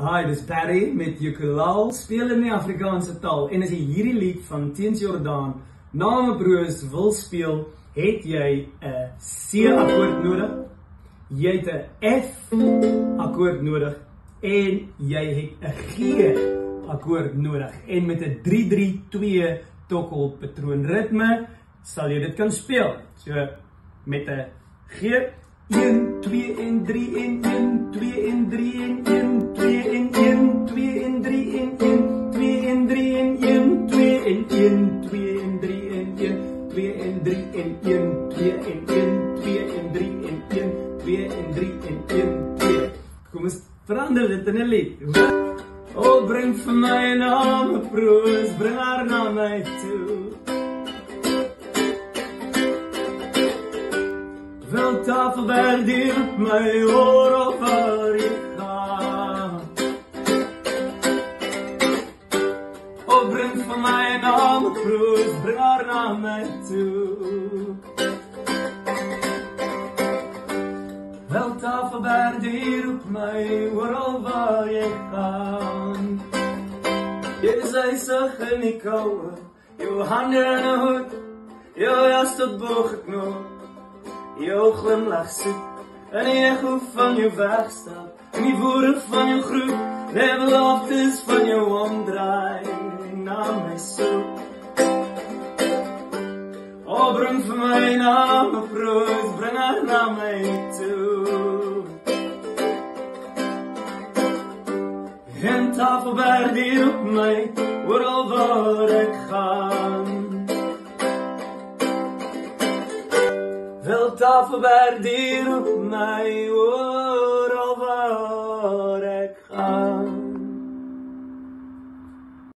Hi, dis Barry met Ukulele, speel in die Afrikaanse taal en as jy hierdie lied van Teens Jordaan na broos wil speel, het jy 'n C akkoord nodig, jy het 'n F akkoord nodig en jy het 'n G akkoord nodig en met 'n 3-3-2 tokkel patroon ritme sal jy dit kan speel. So met 'n G 1, 2 en 3 en 1, 2 en 3 en 1, 2 en 1, 2 en 3 en 1, 2 en 3 en 1, 2 en 1, 2 en 3 en 1, 2 en 3 en 1, 2 en 1, 2 en 3 en 1, 2 en 3 en 1, 2. Kom ons verander dit in 'n lied. Oh, bring vir my naam, broers, bring haar na my toe. Wil Tafelberg die op my oor of waar ek ga. Oh, bring vir my naam, broers, bring haar na my toe. Wil Tafelberg die op my oor of waar ek gaan. Jy is ysig in die koue, jou hande in 'n hoed, jou jas tot bo geknoop. Jou glimlach soek, in die echo van jou wegstap, in die woorde van jou groep, die beloftes van jou omdraai, na my soek. Oh, bring vir my na my broers, bring haar na my toe. En Tafelberg die op my, oral waar ek gaan. Wil Tafelberg die op my,